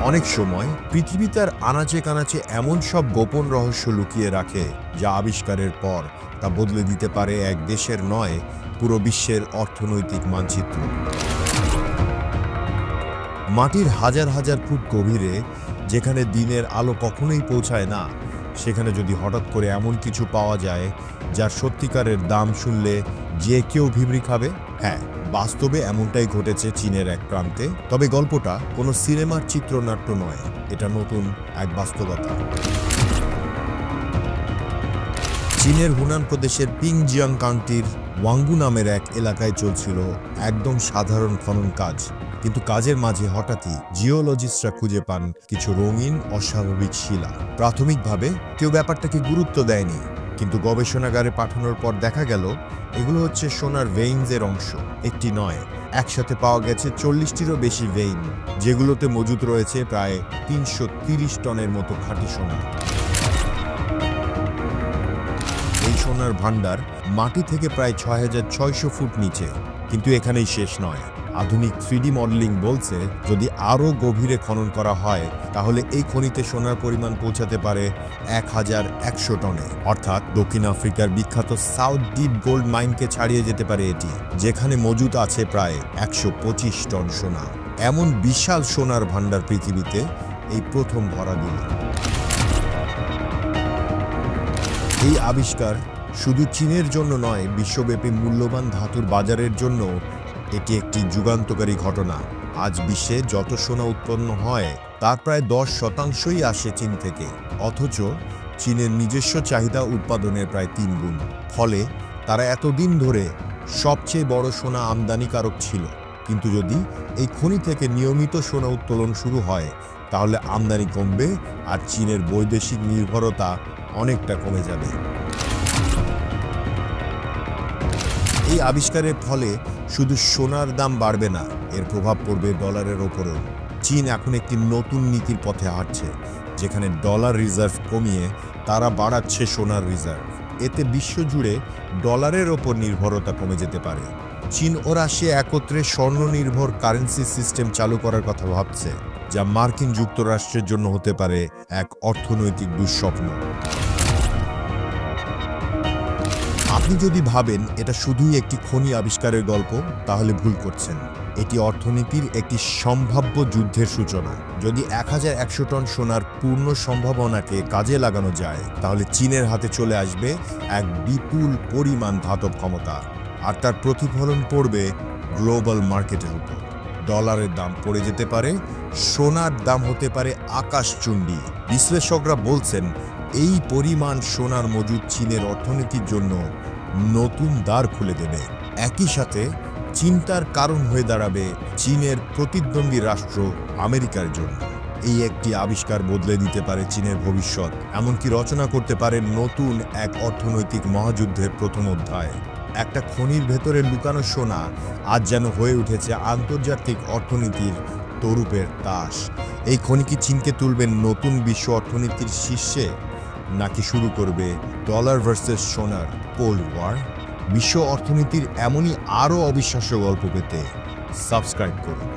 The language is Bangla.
অনেক সময় পৃথিবী তার আনাচে কানাচে এমন সব গোপন রহস্য লুকিয়ে রাখে যা আবিষ্কারের পর তা বদলে দিতে পারে এক দেশের নয়, পুরো বিশ্বের অর্থনৈতিক মানচিত্র। মাটির হাজার হাজার ফুট গভীরে, যেখানে দিনের আলো কখনোই পৌঁছায় না, সেখানে যদি হঠাৎ করে এমন কিছু পাওয়া যায় যার সত্যিকারের দাম শুনলে যে কেউ ভিবরি খাবে। হ্যাঁ, বাস্তবে এমনটাই ঘটেছে চীনের এক প্রান্তে। তবে গল্পটা কোনো সিনেমার চিত্রনাট্য নয়, এটা নতুন এক বাস্তবতা। চীনের হুনান প্রদেশের পিংজিয়াং কাউন্টির ওয়াংগু নামের এক এলাকায় চলছিল একদম সাধারণ খনন কাজ। কিন্তু কাজের মাঝে হঠাৎই জিওলজিস্টরা খুঁজে পান কিছু রঙিন অস্বাভাবিক শিলা। প্রাথমিকভাবে কেউ ব্যাপারটাকে গুরুত্ব দেয়নি, কিন্তু গবেষণাগারে পাঠানোর পর দেখা গেল এগুলো হচ্ছে সোনার ভেইনসের অংশ। একটি নয়, একসাথে পাওয়া গেছে 40টিরও বেশি ভেইন, যেগুলোতে মজুদ রয়েছে প্রায় 330 টনের মতো খাঁটি সোনা। এই সোনার ভান্ডার মাটি থেকে প্রায় 6600 ফুট নিচে। কিন্তু এখানেই শেষ নয়। আধুনিক 3D মডেলিং বলছে যদি আরও গভীরে খনন করা হয় তাহলে এই খনিতে সোনার পরিমাণ পৌঁছাতে পারে 1100 টনে। অর্থাৎ দক্ষিণ আফ্রিকার বিখ্যাত সাউথ ডিপ গোল্ড মাইনকে ছাড়িয়ে যেতে পারে এটি, যেখানে মজুদ আছে প্রায় 125 টন সোনা। এমন বিশাল সোনার ভান্ডার পৃথিবীতে এই প্রথম ধরা দিল। এই আবিষ্কার শুধু চীনের জন্য নয়, বিশ্বব্যাপী মূল্যবান ধাতুর বাজারের জন্য এটি একটি যুগান্তকারী ঘটনা। আজ বিশ্বে যত সোনা উৎপন্ন হয় তার প্রায় 10%ই আসে চীন থেকে, অথচ চীনের নিজস্ব চাহিদা উৎপাদনের প্রায় 3 গুণ। ফলে তারা এতদিন ধরে সবচেয়ে বড় সোনা আমদানিকারক ছিল। কিন্তু যদি এই খনি থেকে নিয়মিত সোনা উত্তোলন শুরু হয় তাহলে আমদানি কমবে আর চীনের বৈদেশিক নির্ভরতা অনেকটা কমে যাবে। এই আবিষ্কারের ফলে শুধু সোনার দাম বাড়বে না, এর প্রভাব পড়বে ডলারের ওপরেও। চীন এখন একটি নতুন নীতির পথে হাঁটছে, যেখানে ডলার রিজার্ভ কমিয়ে তারা বাড়াচ্ছে সোনার রিজার্ভ। এতে বিশ্বজুড়ে ডলারের ওপর নির্ভরতা কমে যেতে পারে। চীন ও রাশিয়া একত্রে স্বর্ণনির্ভর কারেন্সি সিস্টেম চালু করার কথা ভাবছে, যা মার্কিন যুক্তরাষ্ট্রের জন্য হতে পারে এক অর্থনৈতিক দুঃস্বপ্ন। আপনি যদি ভাবেন এটা শুধুই একটি খনি আবিষ্কারের গল্প, তাহলে ভুল করছেন। এটি অর্থনীতির একটি সম্ভাব্য যুদ্ধের সূচনা। যদি 1100 টন সোনার পূর্ণ সম্ভাবনাকে কাজে লাগানো যায় তাহলে চীনের হাতে চলে আসবে এক বিপুল পরিমাণ ধাতব ক্ষমতা, আর তার প্রতিফলন পড়বে গ্লোবাল মার্কেটের উপর। ডলারের দাম পড়ে যেতে পারে, সোনার দাম হতে পারে আকাশচুম্বী। বিশ্লেষকরা বলছেন এই পরিমাণ সোনার মজুদ চীনের অর্থনীতির জন্য নতুন দ্বার খুলে দেবে। একই সাথে চিন্তার কারণ হয়ে দাঁড়াবে চীনের প্রতিদ্বন্দ্বী রাষ্ট্র আমেরিকার জন্য। এই একটি আবিষ্কার বদলে দিতে পারে চীনের ভবিষ্যৎ, এমনকি রচনা করতে পারে নতুন এক অর্থনৈতিক মহাযুদ্ধের প্রথম অধ্যায়। একটা খনির ভেতরে লুকানো সোনা আজ যেন হয়ে উঠেছে আন্তর্জাতিক অর্থনীতির তরুপের তাস। এই খনি কি চীনকে তুলবে নতুন বিশ্ব অর্থনীতির শীর্ষে, নাকি শুরু করবে ডলার ভার্সেস সোনার কোল্ড ওয়ার? বিশ্ব অর্থনীতির এমনই আরও অবিশ্বাস্য গল্প পেতে সাবস্ক্রাইব করুন।